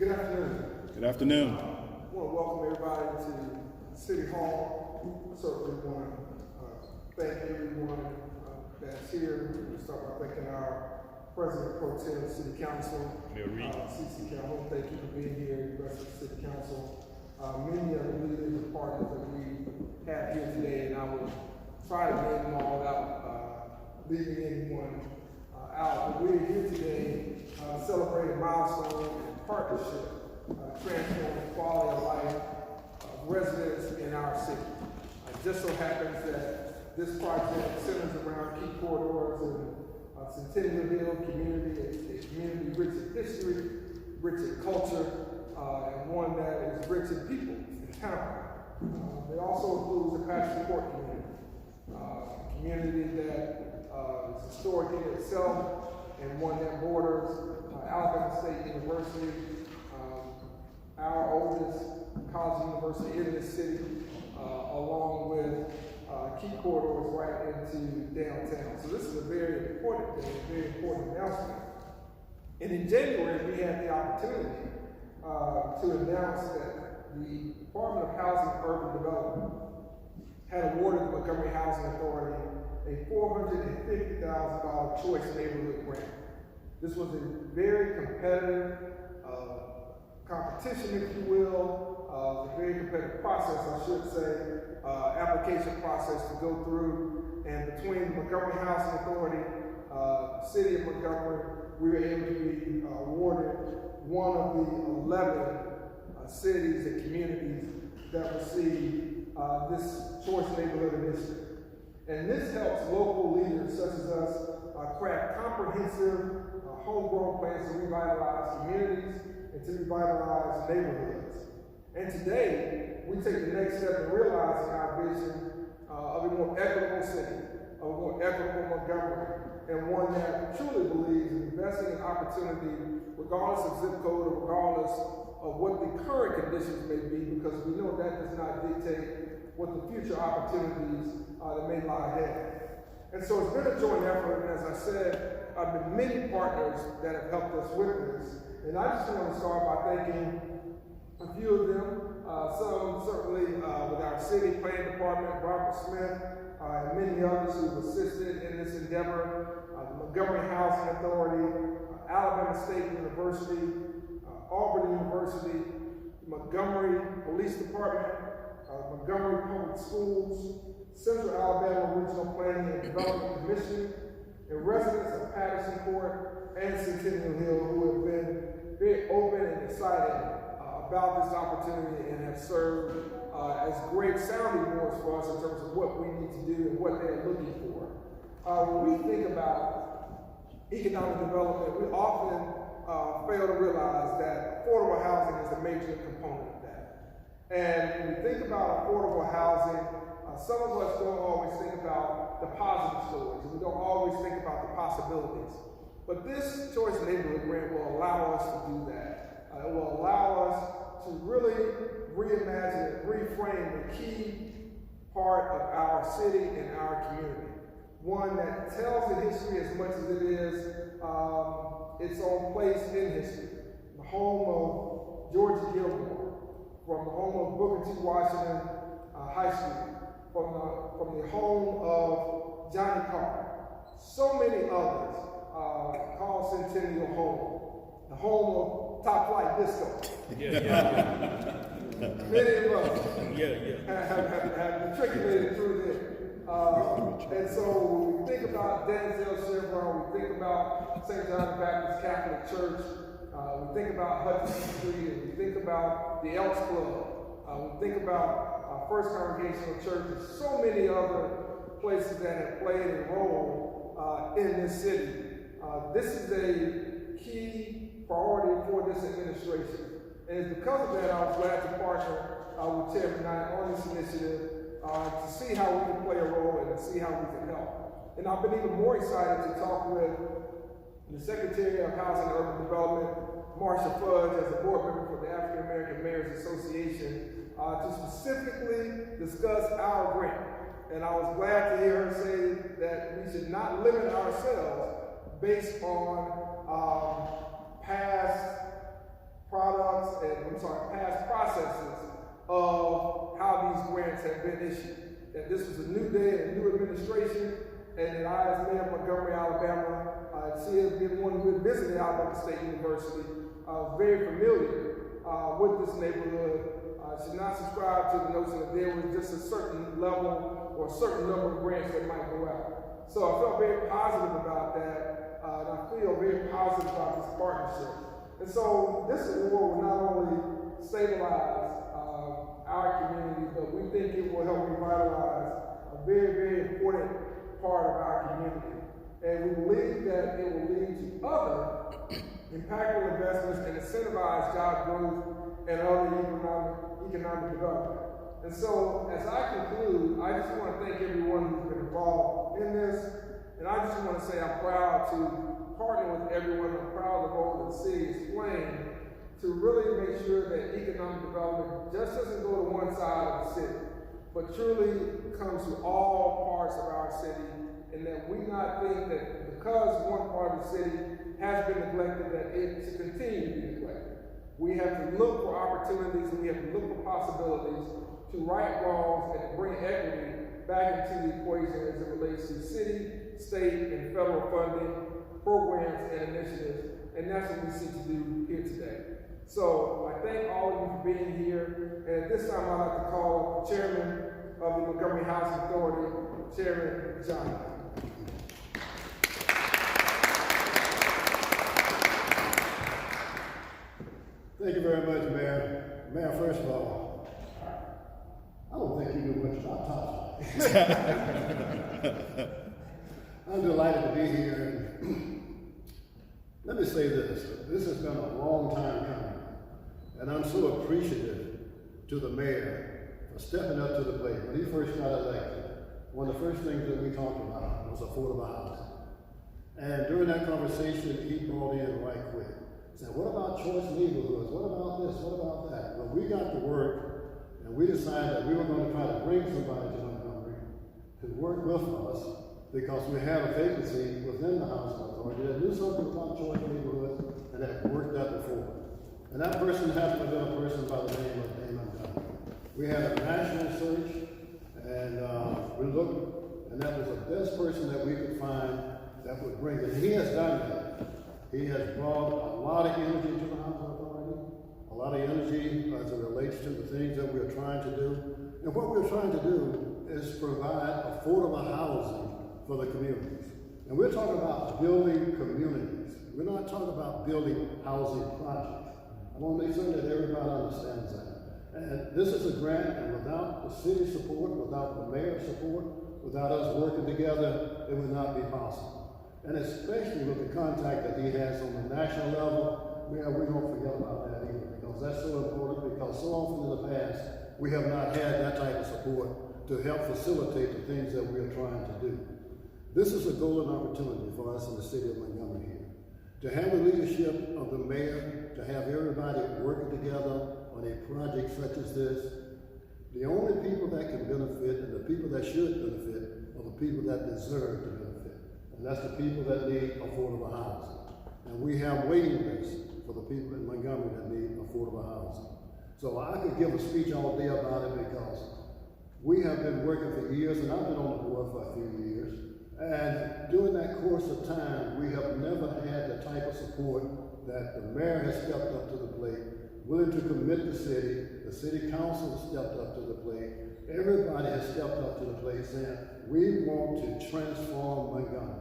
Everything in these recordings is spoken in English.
Good afternoon. Good afternoon. I want to welcome everybody to City Hall. I certainly want to thank everyone that's here. We start by thanking our President Pro Tem City Council, CC Calhoun. Thank you for being here, the rest of the City Council. Many of the leaders and partners that we have here today, and I will try to name them all out, leaving anyone out. But we're here today to celebrate a milestone and partnership, transforming the quality of life of residents in our city. It just so happens that this project centers around key corridors in Centennial Hill community, a community rich in history, rich in culture, and one that is rich in people and talent. It also includes a passion court community, a community that is historic in itself, and one that borders Alabama State University, our oldest college university in this city, along with key corridors right into downtown. So this is a very important day, a very important announcement. And in January, we had the opportunity to announce that the Department of Housing and Urban Development had awarded the Montgomery Housing Authority a $450,000 choice neighborhood grant. This was a very competitive competition, if you will, a very competitive process, I should say, application process to go through. And between the Montgomery Housing Authority, City of Montgomery, we were able to be awarded one of the 11 cities and communities that receive this choice neighborhood initiative. And this helps local leaders such as us craft comprehensive homegrown plans to revitalize communities and to revitalize neighborhoods. And today, we take the next step in realizing our vision of a more equitable city, of a more equitable Montgomery, and one that truly believes in investing in opportunity regardless of zip code or regardless of what the current conditions may be, because we know that does not dictate what the future opportunities that may lie ahead. And so it's been a joint effort, and as I said, I've been many partners that have helped us with this. And I just want to start by thanking a few of them, some certainly with our city planning department, Robert Smith, and many others who've assisted in this endeavor, the Montgomery Housing Authority, Alabama State University, Auburn University, Montgomery Police Department, Montgomery Public Schools, Central Alabama Regional Planning and Development Commission, and residents of Patterson Court and Centennial Hill who have been very open and excited about this opportunity and have served as great sounding boards for us in terms of what we need to do and what they're looking for. When we think about economic development, we often fail to realize that affordable housing is a major component of that. And when we think about affordable housing, some of us don't always think about the positive stories. We don't always think about the possibilities. But this choice neighborhood grant will allow us to do that. It will allow us to really reimagine and reframe the key part of our city and our community. One that tells the history as much as it is its own place in history. The home of George Gilmore, from the home of Booker T. Washington High School, from the home of Johnny Carter. So many others call Centennial home, the home of Top Flight Disco. Many of us have matriculated through there. And so when we think about Denzel Chevron, we think about St. John the Baptist Catholic Church, we think about Hutchinson Street, and we think about the Elks Club, we think about First Congregational Church, and so many other places that have played a role in this city. This is a key priority for this administration. And it's because of that I was glad to partner with Chairman Knight on this initiative to see how we can play a role and to see how we can help. And I've been even more excited to talk with the Secretary of Housing and Urban Development, Marsha Fudge, as a board member for the African American Mayors Association, to specifically discuss our grant. And I was glad to hear her say that we should not limit ourselves based on past past processes of how these grants have been issued. That this was a new day, a new administration, and that I, as mayor of Montgomery, Alabama, she has been one who had visited Alabama State University, very familiar with this neighborhood. Should not subscribe to the notion that there was just a certain level or a certain number of grants that might go out. So I felt very positive about that, and I feel very positive about this partnership. And so this award will not only stabilize our community, but we think it will help revitalize a very, very important part of our community. And we believe that it will lead to other impactful investments and incentivize job growth and other economic development. And so, as I conclude, I just want to thank everyone who's been involved in this, and I just want to say I'm proud to partner with everyone. I'm proud of the role that the city is playing to really make sure that economic development just doesn't go to one side of the city, but truly comes to all parts of our city, and that we not think that because one part of the city has been neglected, that it should continue to be neglected. We have to look for opportunities, and we have to look for possibilities to right wrongs and to bring equity back into the equation as it relates to city, state, and federal funding, programs, and initiatives, and that's what we seek to do here today. So I thank all of you for being here, and at this time I'd like to call the chairman of the Montgomery Housing Authority, Chairman John. Thank you very much, Mayor. Mayor, first of all, I don't think you knew much about Thompson. I'm delighted to be here. Let me say this. This has been a long time coming, and I'm so appreciative to the mayor for stepping up to the plate. When he first got elected, one of the first things that we talked about was affordable housing. And during that conversation, he brought in right quick. Said, what about choice neighborhoods? What about this? What about that? Well, we got to work, and we decided that we were going to try to bring somebody to Montgomery to work with us because we had a vacancy within the housing authority that knew something about choice neighborhoods and had worked that before. And that person happened to be a person by the name of Montgomery. We had a national search, and we looked, and that was the best person that we could find that would bring it. And he has done that. He has brought a lot of energy to the housing authority, a lot of energy as it relates to the things that we're trying to do. And what we're trying to do is provide affordable housing for the communities. And we're talking about building communities. We're not talking about building housing projects. I want to make sure that everybody understands that. And this is a grant, and without the city's support, without the mayor's support, without us working together, it would not be possible. And especially with the contact that he has on the national level, we don't forget about that either, because that's so important, because so often in the past, we have not had that type of support to help facilitate the things that we are trying to do. This is a golden opportunity for us in the city of Montgomery here. To have the leadership of the mayor, to have everybody working together on a project such as this, the only people that can benefit and the people that should benefit are the people that deserve to benefit. And that's the people that need affordable housing. And we have waiting lists for the people in Montgomery that need affordable housing. So I could give a speech all day about it because we have been working for years, and I've been on the board for a few years. And during that course of time, we have never had the type of support that the mayor has stepped up to the plate, willing to commit the city council has stepped up to the plate, everybody has stepped up to the plate saying, we want to transform Montgomery.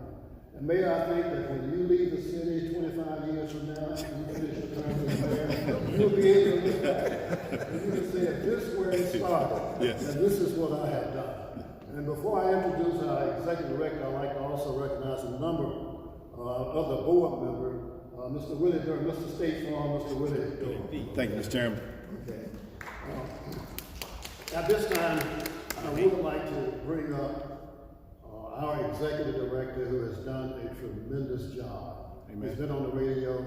And Mayor, I think that when you leave the city 25 years from now, and you finish your term as mayor, you'll be able to look back and you can say, this is where it started, yes. And this is what I have done. And before I introduce our executive director, I'd like to also recognize a number of the board members. Mr. Willie Durham, Mr. State Farm, Mr. Willie Durham. Thank you, Mr. Chairman. Okay. At this time, I would like to bring up our executive director, who has done a tremendous job. Amen. He's been on the radio.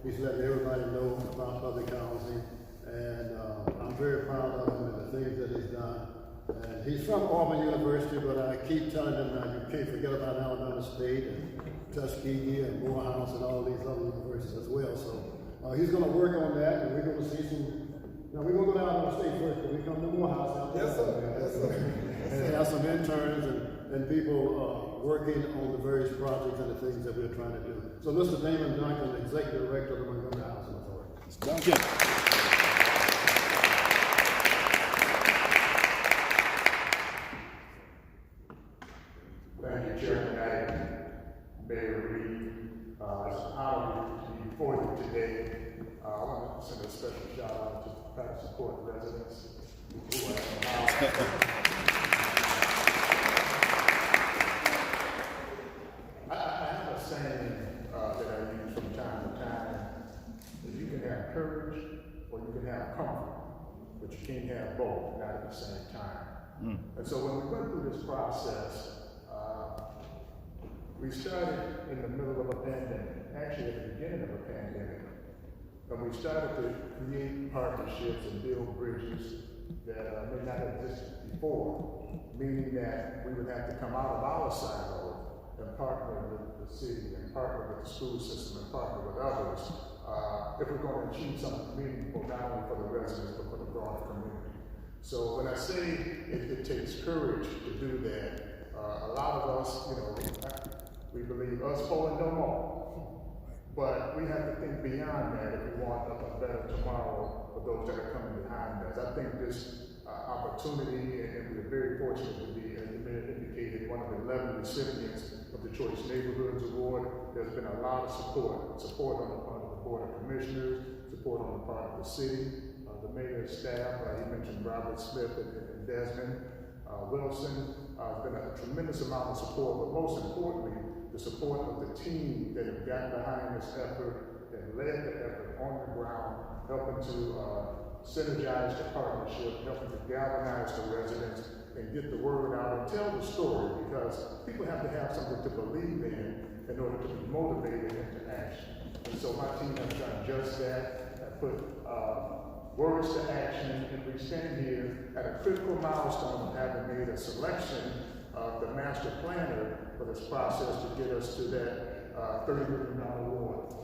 He's letting everybody know about public housing, and I'm very proud of him and the things that he's done. And he's from Auburn University, but I keep telling him that you can't forget about Alabama State and Tuskegee and Morehouse and all these other universities as well. So He's going to work on that, and we're going to see some. Now we're going to go down on the state first, but we come to Morehouse out there. Yes, sir. Yes, sir. And have some interns and people working on the various projects and the things that we're trying to do. So, Mr. Damon Duncan, Executive Director of the Montgomery Housing Authority. Duncan. Thank you, Chairman. Mayor Reed. It's an honor to be before you today. I want to send a special shout out to the Patterson Court residents who are in the house. I have a saying that I use from time to time: that you can have courage or you can have comfort, but you can't have both, not at the same time. And so when we went through this process, we started in the middle of a pandemic, actually at the beginning of a pandemic, and we started to create partnerships and build bridges that may not have existed before, meaning that we would have to come out of our silo and partner with the city and partner with the school system and partner with others if we're going to achieve something meaningful, not only for the residents, but for the broader community. So when I say it takes courage to do that, a lot of us, we believe us four and no more. But we have to think beyond that if we want a better tomorrow for those that are coming behind us. I think this opportunity, and we're very fortunate to be, as the mayor indicated, one of the 11 recipients of the Choice Neighborhoods Award. There's been a lot of support on the part of the Board of Commissioners, support on the part of the city, the mayor's staff. He mentioned Robert Smith and Desmond Wilson. There's been a tremendous amount of support, but most importantly, the support of the team that have gotten behind this effort, that led the effort on the ground, helping to synergize the partnership, helping to galvanize the residents and get the word out and tell the story, because people have to have something to believe in order to be motivated into action. And so my team has done just that, have put words to action, and we stand here at a critical milestone of having made a selection of the master planner for this process to get us to that $30 million award.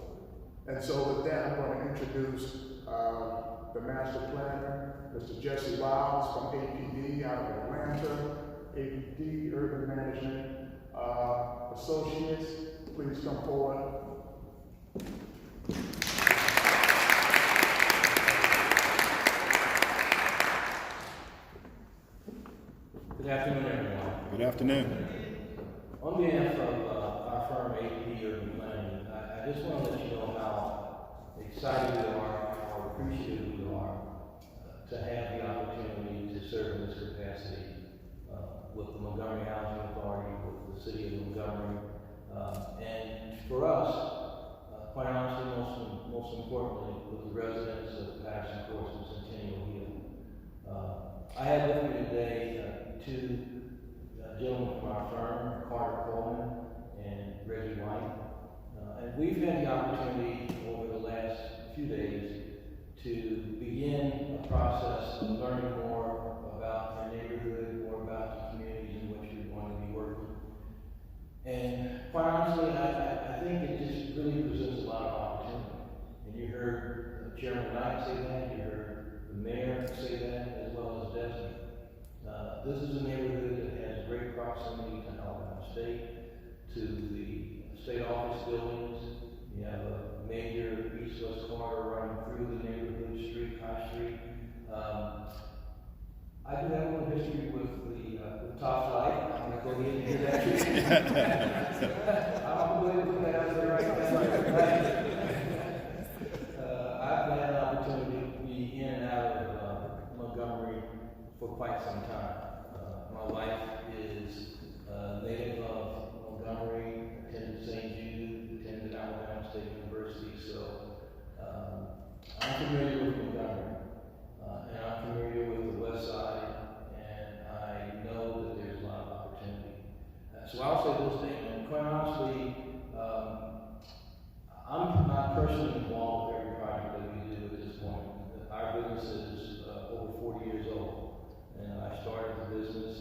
And so with that, I'm going to introduce the master planner, Mr. Jesse Wiles from APD out of Atlanta, APD Urban Management Associates. Please come forward. Good afternoon, everyone. Good afternoon. On behalf of our firm, APD Urban Planning, I just want to let you know how excited we are, how appreciative we are to have the opportunity to serve in this capacity with the Montgomery Housing Authority, with the city of Montgomery, and for us, quite honestly, most importantly, with the residents of Patterson Court and Centennial Hill. I have with me today two gentlemen from our firm, Carter Coleman and Reggie White. And we've had the opportunity over the last few days to begin a process of learning more about our neighborhood, more about the communities in which we want to be working. And quite honestly, I think it just really presents a lot of opportunity. And you heard Chairman Knight say that, you heard the mayor say that, as well as Desmond. This is a neighborhood that has great proximity to Alabama State, to the state office buildings. You have a major east-west corridor running through the neighborhood, High Street. I do have a little history with the top flight. I'm going to go ahead and hear that. I'm going to put that out there right now. I've had an opportunity to be in and out of Montgomery for quite some time. My wife is native of Montgomery, attended St. Jude, attended Alabama State University, so I'm familiar with Montgomery, and I'm familiar with the West Side, and I know that there's a lot of opportunity. So I'll say this statement, quite honestly, I'm not personally involved with every project that we do at this point. Our business is over 40 years old, and I started the business,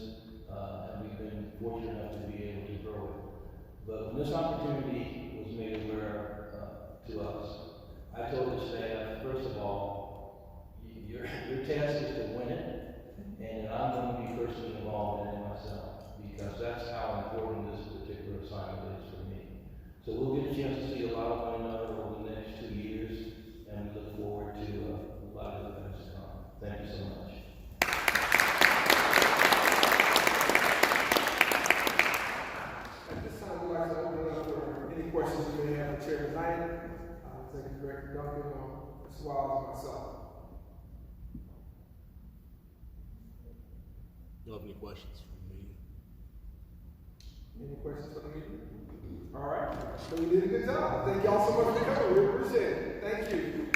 and we've been fortunate enough to be able to grow it. But when this opportunity was made aware to us, I told the staff, first of all, your task is to win it, and I'm going to be personally involved in it myself, because that's how important this particular assignment is for me. So we'll get a chance to see a lot of one another over the next 2 years, and we look forward to a lot of events to come. Thank you so much. At this time, we'd like to open it up for any questions you may have for Chair tonight. Executive Director Duncan, Ms. Wiles, and myself. You have any questions for me? Any questions for the meeting? All right, so we did a good job. Thank y'all so much for coming. We appreciate it. Thank you.